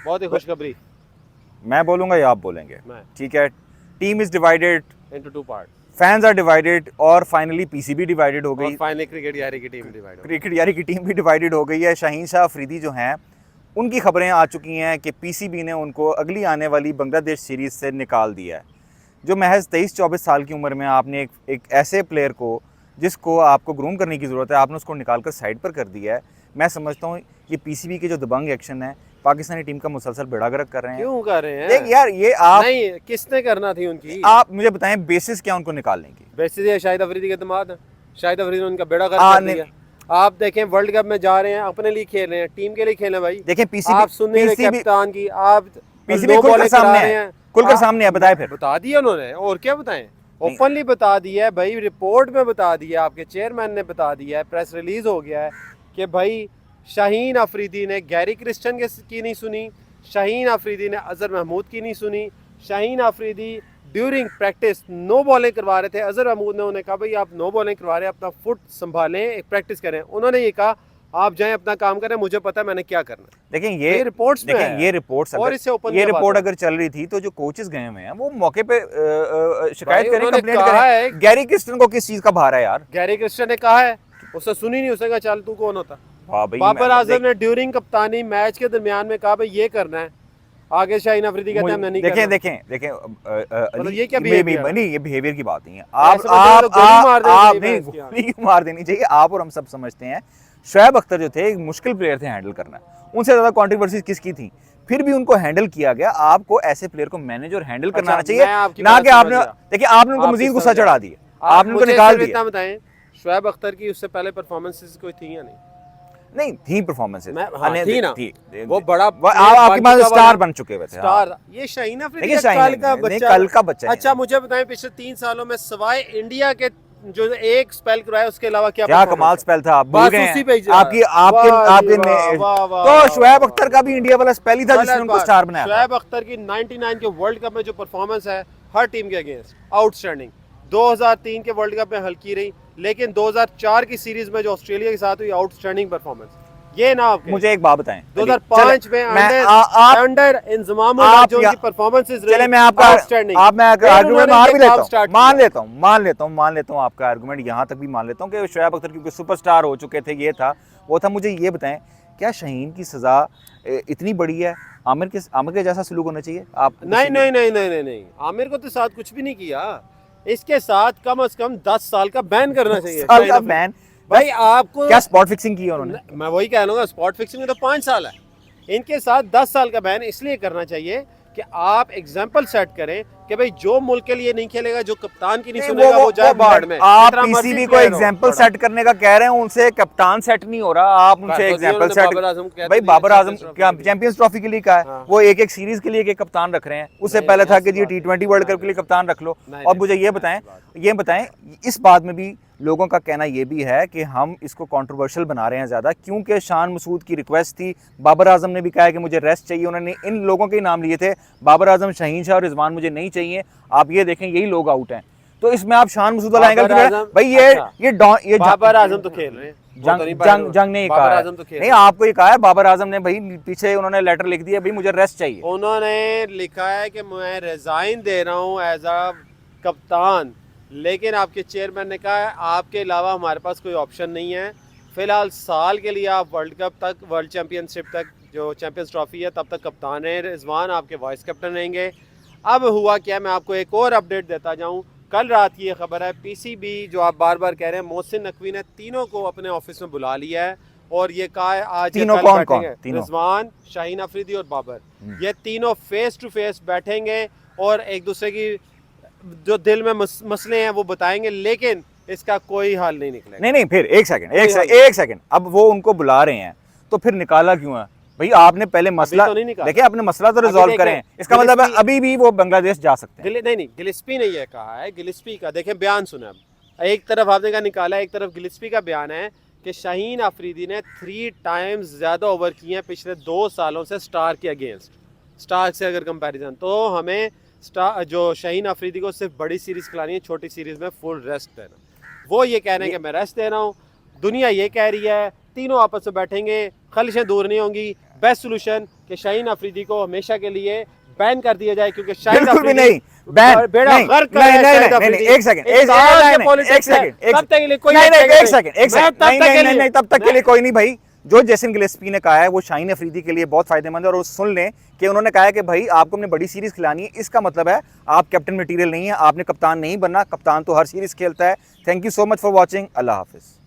बहुत ही खुशखबरी। मैं बोलूंगा या आप बोलेंगे? मैं ठीक है। Team is divided, into two part, fans are divided और फाइनली पीसीबी डिवाइडेड हो और गई। फाइनली क्रिकेट यारी की टीम डिवाइड हो गई। क्रिकेट यारी की टीम भी डिवाइडेड हो गई है। शाहीन शाह अफरीदी जो हैं उनकी खबरें आ चुकी हैं कि पीसीबी ने उनको अगली आने वाली बांग्लादेश सीरीज़ से निकाल दिया है। जो महज 23-24 साल की उम्र में आपने एक ऐसे प्लेयर को, जिसको आपको ग्रूम करने की ज़रूरत है, आपने उसको निकाल कर साइड पर कर दिया है। मैं समझता हूँ ये पीसीबी के जो दबंग एक्शन है पाकिस्तानी टीम का मुसलसल बेड़ा गर्क कर रहे हैं। क्यों कर रहे हैं? देख यार, ये आप नहीं, किसने करना थी उनकी? आप मुझे बताएं बेसिस क्या उनको निकालने की? वैसे ये शाहिद अफरीदी के दामाद हैं। शाहिद अफरीदी ने उनका बेड़ा गर्क कर दिया। आप देखें, वर्ल्ड कप में जा रहे हैं, अपने लिए खेल रहे हैं, टीम के लिए खेल रहे हैं भाई। देखें पीसीबी, आप सुन नहीं रहे कप्तान की, आप पीसीबी लो खुलकर बॉलिंग सामने करा रहे है, हैं। खुलकर सामने है। बताए फिर। बता दिया उन्होंने, और क्या बताएं? ओपनली बता दिया है भाई, रिपोर्ट में बता दिया, आपके चेयरमैन ने बता दिया है, प्रेस रिलीज हो गया है कि भाई शाहीन अफरीदी ने गैरी क्रिस्टन की नहीं सुनी, शाहीन अफरीदी ने अजहर महमूद की नहीं सुनी। Shaheen Afridi during practice no bowling करवा रहे थे। अजहर महमूद ने उन्हें कहा भाई आप नो बॉलिंग करवा रहे हैं, अपना फुट संभालें, एक प्रैक्टिस करें। उन्होंने ये कहा आप जाएं अपना काम करें, मुझे पता है मैंने क्या करना है। देखें ये रिपोर्ट्स में देखें ये रिपोर्ट्स और इससे ओपन ये रिपोर्ट अगर चल रही थी तो जो कोचेस गए हुए हैं वो मौके पे शिकायत करें, कंप्लेंट करें। गैरी क्रिस्टन को किस चीज का भार है यार? गैरी क्रिस्टन ने कहा है, उसने सुनी नहीं, उसने कहा चल तू कौन होता। भाई बाबर आजम ने ड्यूरिंग कप्तानी मैच के दरमियान में कहा भाई ये करना है, आगे शाहीन अफरीदी कहते हैं हमने नहीं करना। देखें मतलब ये क्या नहीं, behavior ये बिहेवियर की बात नहीं है। ऐसे बंदे को गोली मार देनी आप चाहिए नहीं, मैच की आगे। गोली मार देनी चाहिए। आप और हम सब समझते हैं शोएब अख्तर जो थे एक मुश्किल प्लेयर थे हैंडल करना, उनसे ज्यादा कंट्रोवर्सीज किसकी थी, फिर भी उनको हैंडल किया गया। आपको ऐसे प्लेयर को मैनेज और हैंडल करना आना चाहिए, ना कि आपने देखिए आपने उनको मजीद गुस्सा चढ़ा दिया, आपने उनको निकाल दिया। बताएं शोएब अख्तर की उससे पहले परफॉर्मेंसेस कोई थी या नहीं? नहीं थी परफॉर्मेंसेस, थी ना, वो बड़ा आपके पास स्टार बन चुके हुए थे। स्टार ये शाहीन अफरीदी कल का बच्चा। अच्छा मुझे बताएं पिछले 3 सालों में सवाए इंडिया के जो एक स्पेल करवाया उसके अलावा क्या कमाल स्पेल था, भूल गए हैं आपकी तो शोएब अख्तर का भी इंडिया वाला स्पेल ही था जिसने उनको स्टार बनाया। शोएब अख्तर की 99 के वर्ल्ड कप में जो परफॉर्मेंस है हर टीम के अगेंस्ट आउटस्टैंडिंग। 2003 के वर्ल्ड कप में हल्की रही, लेकिन 2004 की सीरीज में जो ऑस्ट्रेलिया के साथ हुई आउटस्टैंडिंग परफॉर्मेंस। ये ना आपके मुझे एक बात बताएं, 2005 में अंडर इंजमाम जो उनकी परफॉर्मेंसेस रही, चले मैं आपका आर्गुमेंट मान लेता हूं आपका आर्गुमेंट यहां तक भी मान लेता हूं कि शोएब अख्तर क्योंकि सुपरस्टार हो चुके थे, ये था वो था। मुझे ये बताएं क्या शाहीन की सजा इतनी बड़ी है? आमिर के जैसा सलूक होना चाहिए? आप नहीं, आमिर को तो साथ कुछ भी नहीं किया, इसके साथ कम से कम 10 साल का बैन करना चाहिए। साल का बैन भाई आपको क्या स्पॉट फिक्सिंग की है उन्होंने? मैं वही कह रहा हूँ, स्पॉट फिक्सिंग में तो 5 साल है, इनके साथ 10 साल का बैन इसलिए करना चाहिए कि आप एग्जाम्पल सेट करें कि भाई जो मुल्क के लिए नहीं खेलेगा, जो कप्तान की नहीं सुनेगा वो जाए बाहर में। आप पीसीबी को एग्जाम्पल सेट करने का कह रहे हैं, उनसे कप्तान सेट नहीं हो रहा, आप उनसे एग्जाम्पल सेट। भाई बाबर आजम क्या चैंपियंस ट्रॉफी के लिए कहा है, वो एक सीरीज के लिए एक कप्तान रख रहे हैं। उससे पहले था कि जी T20 वर्ल्ड कप के लिए कप्तान रख लो। और मुझे ये बताएं इस बात में भी लोगों का कहना ये भी है कि हम इसको कंट्रोवर्शियल बना रहे हैं ज़्यादा, क्योंकि शान मसूद की रिक्वेस्ट थी। बाबर आजम ने भी कहा है कि मुझे रेस्ट चाहिए, उन्होंने इन लोगों के नाम लिए थे, बाबर आजम, शाहीन शाह और रिजवान मुझे नहीं चाहिए। आप ये देखें यही लोग आउट हैं, तो इसमें आप शान मसूद वाला एंगल भाई ये बाबर आजम तो खेल रहे हैं, जंग ने कहा है, नहीं आपको ये कहा है बाबर आजम ने, भाई पीछे उन्होंने लेटर लिख दिया भाई मुझे रेस्ट चाहिए। उन्होंने लिखा है कि मैं रिजाइन दे रहा हूँ एज अ कप्तान, लेकिन आपके चेयरमैन ने कहा है आपके अलावा हमारे पास कोई ऑप्शन नहीं है, फिलहाल साल के लिए आप वर्ल्ड कप तक, वर्ल्ड चैंपियनशिप तक, जो चैंपियंस ट्रॉफी है तब तक कप्तान है। रिजवान आपके वाइस कैप्टन रहेंगे। अब हुआ क्या, मैं आपको एक और अपडेट देता जाऊं। कल रात की ये खबर है, पीसीबी जो आप बार बार कह रहे हैं, मोहसिन नकवी ने तीनों को अपने ऑफिस में बुला लिया है और ये कहा है आज तीनों कौन? रिजवान, शाहीन अफरीदी और बाबर, ये तीनों फेस टू फेस बैठेंगे और एक दूसरे की जो दिल में मसले हैं वो बताएंगे, लेकिन इसका कोई हाल नहीं निकलेगा। नहीं फिर एक सेकंड, अब वो उनको बुला रहे हैं तो फिर निकाला क्यों है भाई? आपने पहले मसला तो देखिए, आपने मसला तो रिजॉल्व करें, इसका मतलब है अभी भी वो बांग्लादेश जा सकते हैं। नहीं, गिलिस्पी ने ये कहा है, गिलिस्पी का देखें बयान सुना। अब एक तरफ आपने कहा निकाला, एक तरफ गिलिस्पी का बयान है कि शाहीन अफरीदी ने 3 टाइम्स ज्यादा ओवर किए हैं पिछले 2 सालों से स्टार के अगेंस्ट। स्टार से अगर कंपैरिजन, तो हमें स्टार जो शाहीन अफरीदी को सिर्फ बड़ी सीरीज खिलानी है, छोटी सीरीज में फुल रेस्ट देना। वो ये कह रहे हैं कि मैं रेस्ट दे रहा हूँ, दुनिया ये कह रही है, तीनों आपस में बैठेंगे, खलिशें दूर नहीं होंगी, बेस्ट सोल्यूशन कि शाहीन अफरीदी को हमेशा के लिए बैन कर दिया जाए, क्योंकि शाहीन बिल्कुल भी अफरीदी नहीं बैन बेड़ा नहीं गर्क नहीं है शाहीन नहीं अफरीदी। नहीं एक सेकंड एक सेकंड तब तक के लिए कोई नहीं भाई। जो जेसन गिलेस्पी ने कहा है वो शाहीन अफरीदी के लिए बहुत फायदेमंद है, और वो सुन लें कि उन्होंने कहा है कि भाई आपको अपनी बड़ी सीरीज खिलानी है, इसका मतलब है आप कैप्टन मटेरियल नहीं है, आपने कप्तान नहीं बनना, कप्तान तो हर सीरीज खेलता है। Thank you so much for watching, Allah Hafiz.